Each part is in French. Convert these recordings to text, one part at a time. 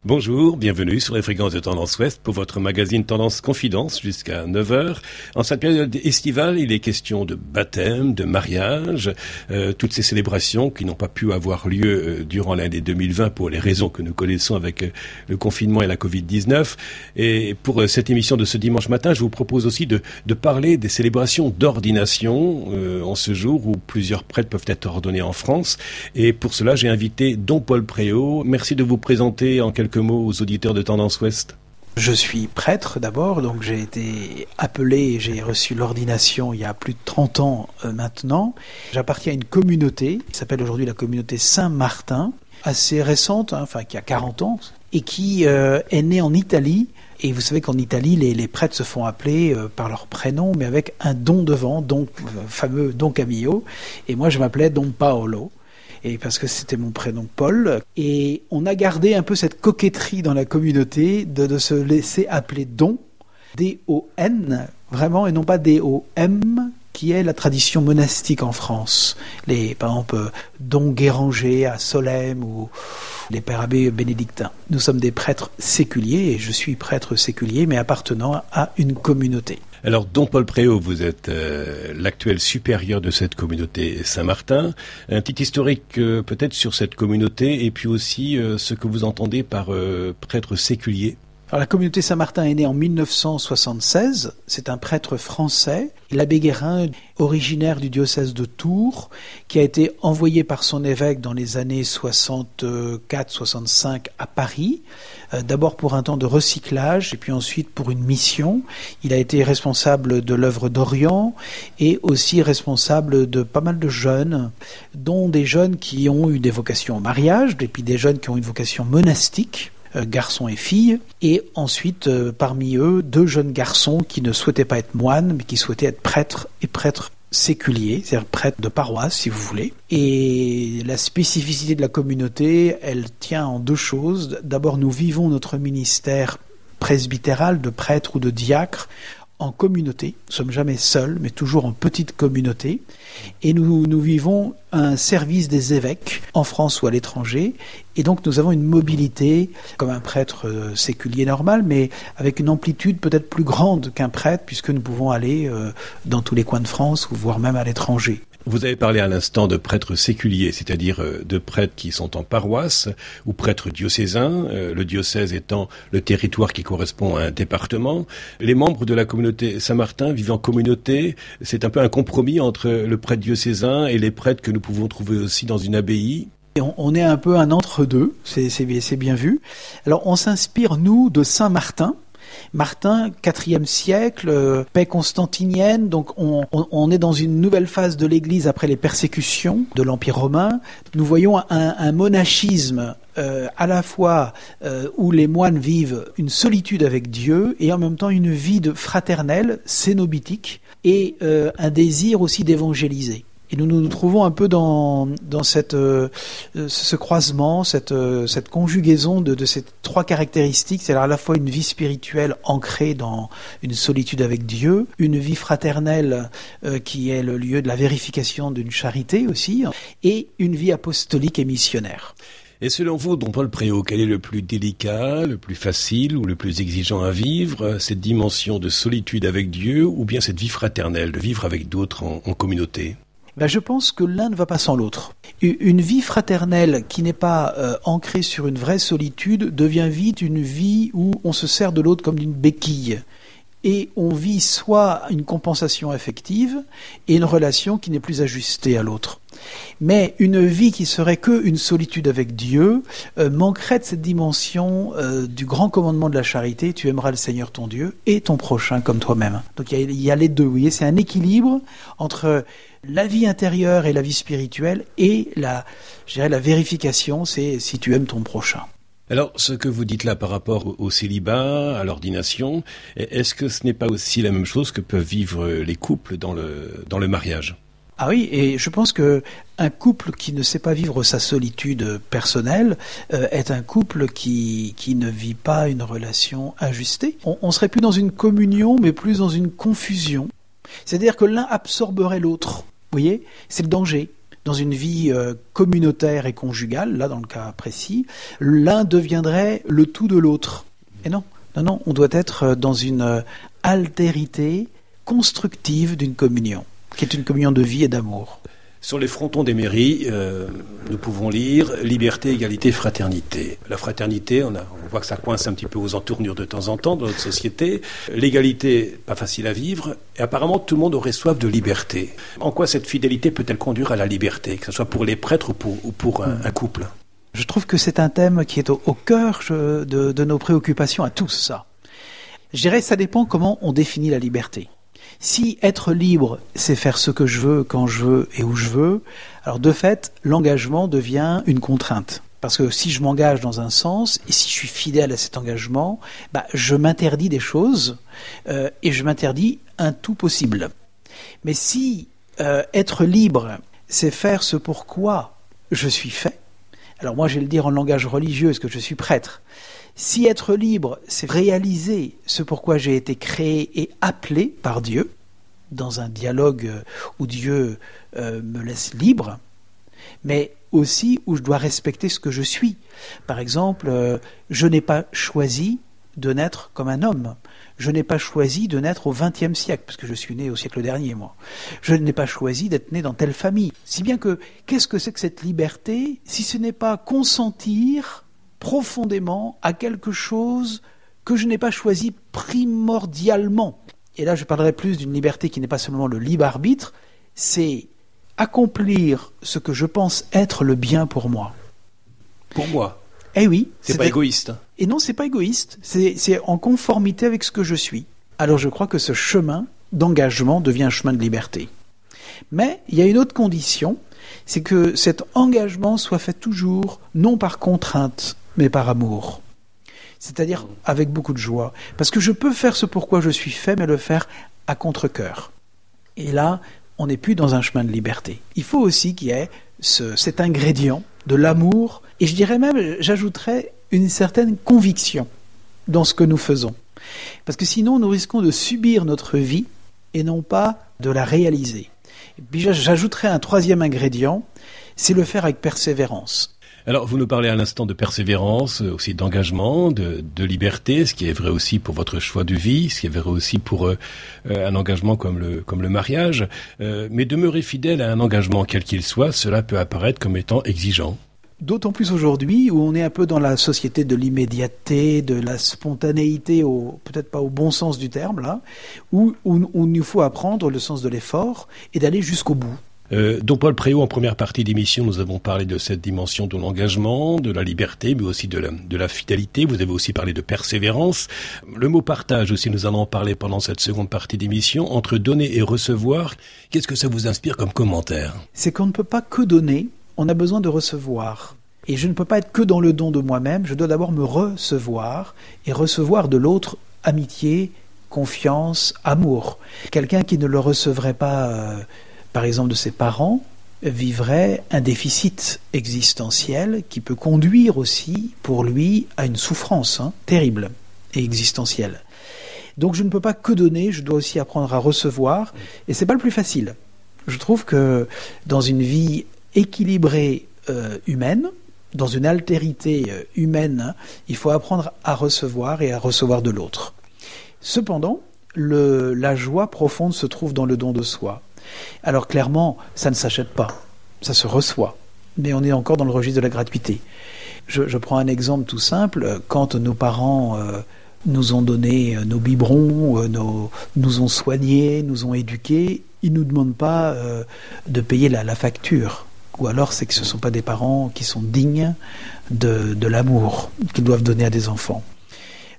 Bonjour, bienvenue sur les fréquences de Tendance Ouest pour votre magazine Tendance Confidence jusqu'à 9h. En cette période estivale, il est question de baptême, de mariage, toutes ces célébrations qui n'ont pas pu avoir lieu durant l'année 2020 pour les raisons que nous connaissons avec le confinement et la Covid-19. Et pour cette émission de ce dimanche matin, je vous propose aussi de parler des célébrations d'ordination en ce jour où plusieurs prêtres peuvent être ordonnés en France. Et pour cela, j'ai invité Don Paul Préau. Merci de vous présenter en quelques mots aux auditeurs de Tendance Ouest. Je suis prêtre d'abord, donc j'ai été appelé et j'ai reçu l'ordination il y a plus de 30 ans maintenant. J'appartiens à une communauté qui s'appelle aujourd'hui la communauté Saint-Martin, assez récente, qui a 40 ans, et qui est née en Italie. Et vous savez qu'en Italie, les prêtres se font appeler par leur prénom, mais avec un don devant, donc fameux Don Camillo. Et moi, je m'appelais Don Paolo. Et parce que c'était mon prénom Paul, et on a gardé un peu cette coquetterie dans la communauté de se laisser appeler Don, D-O-N, vraiment, et non pas D-O-M, qui est la tradition monastique en France. Par exemple, Don Guéranger à Solesmes ou les pères abbés bénédictins. Nous sommes des prêtres séculiers, et je suis prêtre séculier, mais appartenant à une communauté. Alors, Don Paul Préau, vous êtes l'actuel supérieur de cette communauté Saint-Martin. Un petit historique peut-être sur cette communauté et puis aussi ce que vous entendez par prêtre séculier. Alors, la communauté Saint-Martin est née en 1976. C'est un prêtre français, l'abbé Guérin, originaire du diocèse de Tours, qui a été envoyé par son évêque dans les années 64-65 à Paris, d'abord pour un temps de recyclage et puis ensuite pour une mission. Il a été responsable de l'œuvre d'Orient et aussi responsable de pas mal de jeunes, dont des jeunes qui ont eu des vocations au mariage et puis des jeunes qui ont une vocation monastique, garçons et filles, et ensuite parmi eux 2 jeunes garçons qui ne souhaitaient pas être moines mais qui souhaitaient être prêtres et prêtres séculiers, c'est-à-dire prêtres de paroisse si vous voulez. Et la spécificité de la communauté, elle tient en 2 choses. D'abord, nous vivons notre ministère presbytéral de prêtre ou de diacre en communauté. Nous ne sommes jamais seuls, mais toujours en petite communauté. Et nous vivons un service des évêques en France ou à l'étranger. Et donc nous avons une mobilité comme un prêtre séculier normal, mais avec une amplitude peut-être plus grande qu'un prêtre, puisque nous pouvons aller dans tous les coins de France, ou voire même à l'étranger. Vous avez parlé à l'instant de prêtres séculiers, c'est-à-dire de prêtres qui sont en paroisse ou prêtres diocésains, le diocèse étant le territoire qui correspond à un département. Les membres de la communauté Saint-Martin vivent en communauté, c'est un peu un compromis entre le prêtre diocésain et les prêtres que nous pouvons trouver aussi dans une abbaye. On est un peu un entre-deux, c'est bien vu. Alors on s'inspire, nous, de Saint-Martin. Martin, 4e siècle, paix constantinienne, donc on est dans une nouvelle phase de l'Église après les persécutions de l'Empire romain. Nous voyons un monachisme à la fois où les moines vivent une solitude avec Dieu et en même temps une vie fraternelle, cénobitique, et un désir aussi d'évangéliser. Et nous nous trouvons un peu dans ce croisement, cette conjugaison de ces 3 caractéristiques, c'est-à-dire à la fois une vie spirituelle ancrée dans une solitude avec Dieu, une vie fraternelle qui est le lieu de la vérification d'une charité aussi, et une vie apostolique et missionnaire. Et selon vous, Don Paul Préau, quel est le plus délicat, le plus facile ou le plus exigeant à vivre, cette dimension de solitude avec Dieu ou bien cette vie fraternelle, de vivre avec d'autres en communauté ? Je pense que l'un ne va pas sans l'autre. Une vie fraternelle qui n'est pas ancrée sur une vraie solitude devient vite une vie où on se sert de l'autre comme d'une béquille. Et on vit soit une compensation affective et une relation qui n'est plus ajustée à l'autre. Mais une vie qui serait que une solitude avec Dieu manquerait de cette dimension du grand commandement de la charité, tu aimeras le Seigneur ton Dieu et ton prochain comme toi-même. Donc il y a les deux, vous voyez, c'est un équilibre entre la vie intérieure et la vie spirituelle et la vérification, c'est si tu aimes ton prochain. Alors, ce que vous dites là par rapport au célibat, à l'ordination, est-ce que ce n'est pas aussi la même chose que peuvent vivre les couples dans le mariage ? Ah oui, et je pense que un couple qui ne sait pas vivre sa solitude personnelle est un couple qui ne vit pas une relation ajustée. On serait plus dans une communion, mais plus dans une confusion. C'est-à-dire que l'un absorberait l'autre. Vous voyez, c'est le danger. dans une vie communautaire et conjugale, là dans le cas précis, l'un deviendrait le tout de l'autre. Et non, on doit être dans une altérité constructive d'une communion, qui est une communion de vie et d'amour. Sur les frontons des mairies, nous pouvons lire liberté, égalité, fraternité. La fraternité, on voit que ça coince un petit peu aux entournures de temps en temps dans notre société. L'égalité, pas facile à vivre. Et apparemment, tout le monde aurait soif de liberté. En quoi cette fidélité peut-elle conduire à la liberté, que ce soit pour les prêtres ou pour un couple? Je trouve que c'est un thème qui est au cœur de nos préoccupations à tous, ça. Je dirais que ça dépend comment on définit la liberté. Si être libre, c'est faire ce que je veux, quand je veux et où je veux, alors de fait, l'engagement devient une contrainte. Parce que si je m'engage dans un sens, et si je suis fidèle à cet engagement, je m'interdis des choses, et je m'interdis un tout possible. Mais si être libre, c'est faire ce pourquoi je suis fait, alors moi je vais le dire en langage religieux, parce que je suis prêtre. Si être libre, c'est réaliser ce pourquoi j'ai été créé et appelé par Dieu, dans un dialogue où Dieu me laisse libre, mais aussi où je dois respecter ce que je suis. Par exemple, je n'ai pas choisi de naître comme un homme. Je n'ai pas choisi de naître au XXe siècle, parce que je suis né au siècle dernier, moi. Je n'ai pas choisi d'être né dans telle famille. Si bien que, qu'est-ce que c'est que cette liberté, si ce n'est pas consentir profondément à quelque chose que je n'ai pas choisi primordialement. Et là, je parlerai plus d'une liberté qui n'est pas seulement le libre arbitre, c'est accomplir ce que je pense être le bien pour moi. Pour moi. Eh oui. C'est pas égoïste. Et non, c'est pas égoïste. C'est en conformité avec ce que je suis. Alors je crois que ce chemin d'engagement devient un chemin de liberté. Mais il y a une autre condition, c'est que cet engagement soit fait toujours, non par contrainte, mais par amour. C'est-à-dire avec beaucoup de joie. Parce que je peux faire ce pourquoi je suis fait, mais le faire à contre-cœur. Et là, on n'est plus dans un chemin de liberté. Il faut aussi qu'il y ait cet ingrédient de l'amour, et je dirais même, j'ajouterais une certaine conviction dans ce que nous faisons. Parce que sinon, nous risquons de subir notre vie et non pas de la réaliser. Et puis j'ajouterais un troisième ingrédient, c'est le faire avec persévérance. Alors, vous nous parlez à l'instant de persévérance, aussi d'engagement, de liberté, ce qui est vrai aussi pour votre choix de vie, ce qui est vrai aussi pour un engagement comme le mariage. Mais demeurer fidèle à un engagement quel qu'il soit, cela peut apparaître comme étant exigeant. D'autant plus aujourd'hui où on est un peu dans la société de l'immédiateté, de la spontanéité, peut-être pas au bon sens du terme, là, où il nous faut apprendre le sens de l'effort et d'aller jusqu'au bout. Don Paul Préau, en première partie d'émission, nous avons parlé de cette dimension de l'engagement, de la liberté, mais aussi de la fidélité. Vous avez aussi parlé de persévérance. Le mot partage aussi, nous allons en parler pendant cette seconde partie d'émission. Entre donner et recevoir, qu'est-ce que ça vous inspire comme commentaire? C'est qu'on ne peut pas que donner, on a besoin de recevoir. Et je ne peux pas être que dans le don de moi-même, je dois d'abord me recevoir et recevoir de l'autre amitié, confiance, amour. Quelqu'un qui ne le recevrait pas... par exemple de ses parents, vivrait un déficit existentiel qui peut conduire aussi, pour lui, à une souffrance terrible et existentielle. Donc je ne peux pas que donner, je dois aussi apprendre à recevoir, et c'est pas le plus facile. Je trouve que dans une vie équilibrée humaine, dans une altérité humaine, il faut apprendre à recevoir et à recevoir de l'autre. Cependant, la joie profonde se trouve dans le don de soi. Alors clairement, ça ne s'achète pas, ça se reçoit, mais on est encore dans le registre de la gratuité. Je prends un exemple tout simple, quand nos parents nous ont donné nos biberons, nous ont soignés, nous ont éduqués, ils ne nous demandent pas de payer la facture. Ou alors c'est que ce ne sont pas des parents qui sont dignes de l'amour qu'ils doivent donner à des enfants.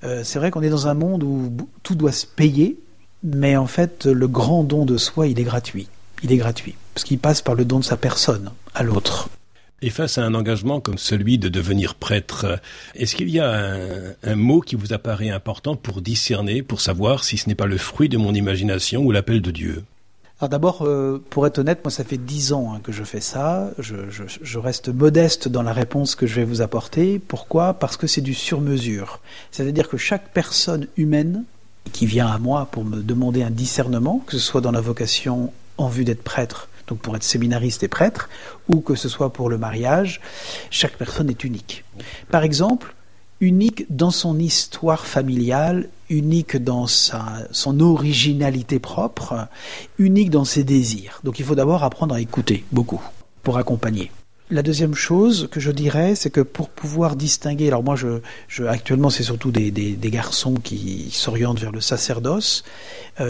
C'est vrai qu'on est dans un monde où tout doit se payer, mais en fait, le grand don de soi, il est gratuit. Il est gratuit, parce qu'il passe par le don de sa personne à l'autre. Et face à un engagement comme celui de devenir prêtre, est-ce qu'il y a un mot qui vous apparaît important pour discerner, pour savoir si ce n'est pas le fruit de mon imagination ou l'appel de Dieu? Alors d'abord, pour être honnête, moi ça fait 10 ans que je fais ça. Je reste modeste dans la réponse que je vais vous apporter. Pourquoi ? Parce que c'est du sur-mesure. C'est-à-dire que chaque personne humaine qui vient à moi pour me demander un discernement, que ce soit dans la vocation en vue d'être prêtre, donc pour être séminariste et prêtre, ou que ce soit pour le mariage, chaque personne est unique. Par exemple, unique dans son histoire familiale, unique dans son originalité propre, unique dans ses désirs. Donc il faut d'abord apprendre à écouter beaucoup pour accompagner. La deuxième chose que je dirais, c'est que pour pouvoir distinguer, alors moi actuellement c'est surtout des garçons qui s'orientent vers le sacerdoce,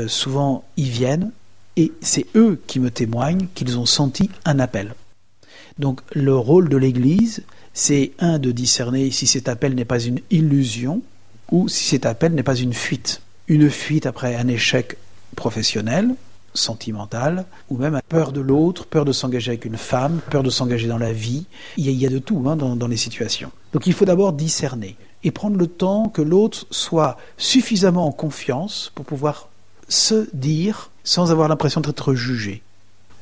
souvent ils viennent et c'est eux qui me témoignent qu'ils ont senti un appel. Donc le rôle de l'Église, c'est de discerner si cet appel n'est pas une illusion ou si cet appel n'est pas une fuite. Une fuite après un échec professionnel, sentimentale, ou même peur de l'autre, peur de s'engager avec une femme, peur de s'engager dans la vie. Il y a de tout dans les situations. Donc il faut d'abord discerner et prendre le temps que l'autre soit suffisamment en confiance pour pouvoir se dire sans avoir l'impression d'être jugé.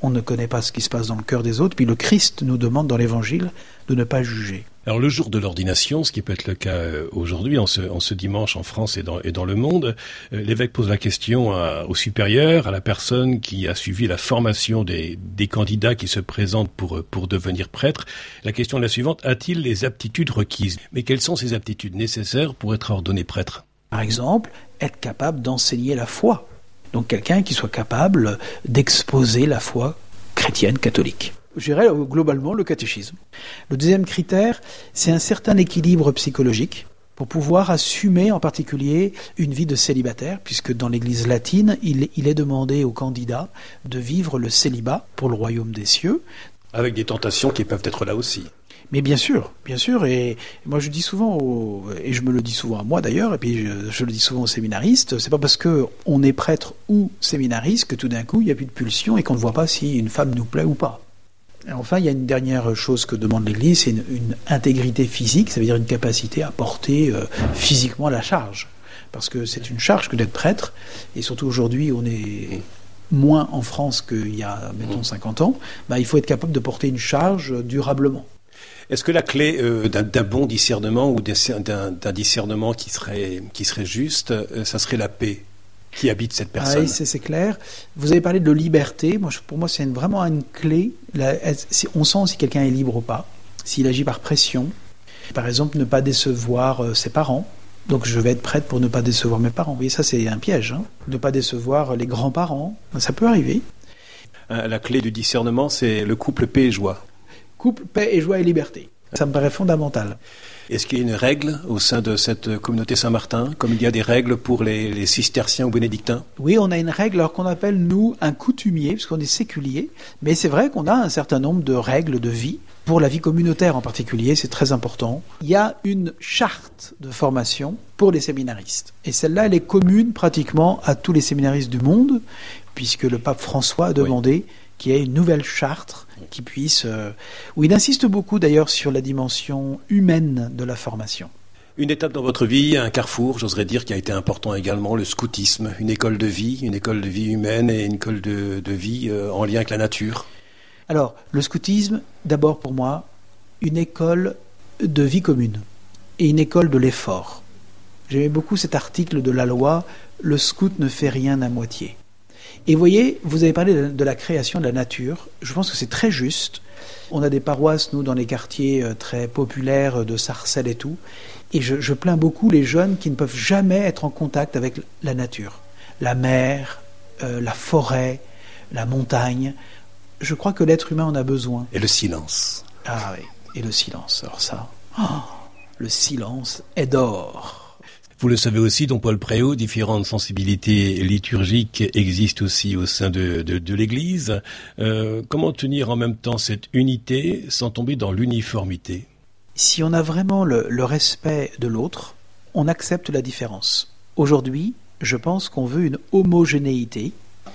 On ne connaît pas ce qui se passe dans le cœur des autres, puis le Christ nous demande dans l'Évangile de ne pas juger. Alors le jour de l'ordination, ce qui peut être le cas aujourd'hui, en ce dimanche en France et dans le monde, l'évêque pose la question au supérieur, à la personne qui a suivi la formation des candidats qui se présentent pour devenir prêtre. La question est la suivante: a-t-il les aptitudes requises? Mais quelles sont ces aptitudes nécessaires pour être ordonné prêtre? Par exemple, être capable d'enseigner la foi. Donc quelqu'un qui soit capable d'exposer la foi chrétienne catholique. Je dirais globalement le catéchisme. Le deuxième critère, c'est un certain équilibre psychologique pour pouvoir assumer en particulier une vie de célibataire, puisque dans l'Église latine, il est demandé aux candidats de vivre le célibat pour le royaume des cieux. Avec des tentations qui peuvent être là aussi. Mais bien sûr, et moi je dis souvent, et je me le dis souvent à moi d'ailleurs, et puis je le dis souvent aux séminaristes, c'est pas parce que on est prêtre ou séminariste que tout d'un coup il n'y a plus de pulsion et qu'on ne voit pas si une femme nous plaît ou pas. Et enfin, il y a une dernière chose que demande l'Église, c'est une intégrité physique, ça veut dire une capacité à porter physiquement la charge. Parce que c'est une charge que d'être prêtre, et surtout aujourd'hui on est moins en France qu'il y a, mettons, 50 ans, il faut être capable de porter une charge durablement. Est-ce que la clé d'un bon discernement ou d'un discernement qui serait juste, ça serait la paix qui habite cette personne? Oui, c'est clair. Vous avez parlé de liberté. Pour moi, c'est vraiment une clé. On sent si quelqu'un est libre ou pas, s'il agit par pression. Par exemple, ne pas décevoir ses parents. Donc je vais être prête pour ne pas décevoir mes parents. Vous voyez, ça c'est un piège. Ne pas décevoir les grands-parents. Ça peut arriver. La clé du discernement, c'est le couple paix et joie. Couple, paix et joie et liberté. Ça me paraît fondamental. Est-ce qu'il y a une règle au sein de cette communauté Saint-Martin, comme il y a des règles pour les cisterciens ou bénédictins? Oui, on a une règle alors qu'on appelle, nous, un coutumier, puisqu'on est séculier. Mais c'est vrai qu'on a un certain nombre de règles de vie. Pour la vie communautaire en particulier, c'est très important. Il y a une charte de formation pour les séminaristes. Et celle-là, elle est commune pratiquement à tous les séminaristes du monde, puisque le pape François a demandé qu'il y ait une nouvelle charte qui puisse... où il insiste beaucoup d'ailleurs sur la dimension humaine de la formation. Une étape dans votre vie, un carrefour, j'oserais dire, qui a été important également, le scoutisme, une école de vie humaine et une école de vie en lien avec la nature. Alors, le scoutisme, d'abord pour moi, une école de vie commune et une école de l'effort. J'aimais beaucoup cet article de la loi « Le scout ne fait rien à moitié ». Et vous voyez, vous avez parlé de la création de la nature. Je pense que c'est très juste. On a des paroisses, nous, dans les quartiers très populaires de Sarcelles et tout. Et je plains beaucoup les jeunes qui ne peuvent jamais être en contact avec la nature. La mer, la forêt, la montagne. Je crois que l'être humain en a besoin. Et le silence. Ah oui, et le silence. Alors ça, le silence est d'or. Vous le savez aussi, don Paul Préau, différentes sensibilités liturgiques existent aussi au sein de l'Église. Comment tenir en même temps cette unité sans tomber dans l'uniformité? Si on a vraiment le respect de l'autre, on accepte la différence. Aujourd'hui, je pense qu'on veut une homogénéité.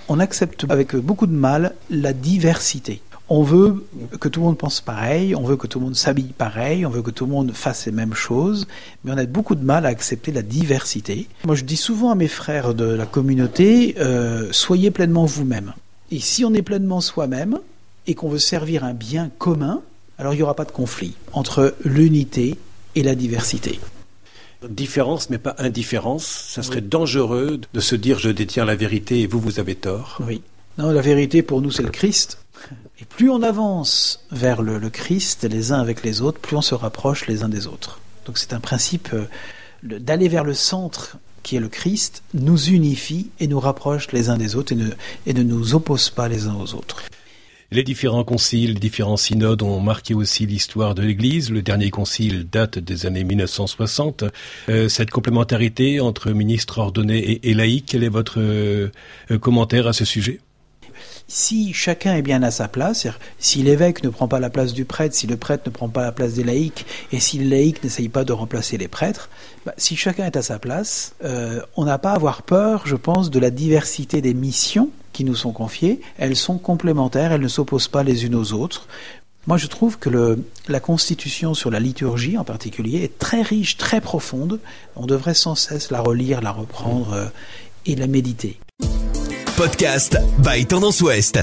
On accepte avec beaucoup de mal la diversité. On veut que tout le monde pense pareil, on veut que tout le monde s'habille pareil, on veut que tout le monde fasse les mêmes choses, mais on a beaucoup de mal à accepter la diversité. Moi, je dis souvent à mes frères de la communauté, soyez pleinement vous-même. Et si on est pleinement soi-même et qu'on veut servir un bien commun, alors il n'y aura pas de conflit entre l'unité et la diversité. Différence, mais pas indifférence. Ça serait dangereux de se dire je détiens la vérité et vous avez tort. Oui. Non, la vérité pour nous c'est le Christ. Et plus on avance vers le Christ, les uns avec les autres, plus on se rapproche les uns des autres. Donc c'est un principe d'aller vers le centre qui est le Christ, nous unifie et nous rapproche les uns des autres et ne nous oppose pas les uns aux autres. Les différents conciles, les différents synodes ont marqué aussi l'histoire de l'Église. Le dernier concile date des années 1960. Cette complémentarité entre ministres ordonnés et laïcs, quel est votre commentaire à ce sujet ? Si chacun est bien à sa place, c'est-à-dire si l'évêque ne prend pas la place du prêtre, si le prêtre ne prend pas la place des laïcs, et si le laïc n'essaye pas de remplacer les prêtres, si chacun est à sa place, on n'a pas à avoir peur, je pense, de la diversité des missions qui nous sont confiées. Elles sont complémentaires, elles ne s'opposent pas les unes aux autres. Moi, je trouve que la Constitution sur la liturgie, en particulier, est très riche, très profonde. On devrait sans cesse la relire, la reprendre et la méditer. Podcast by Tendance Ouest.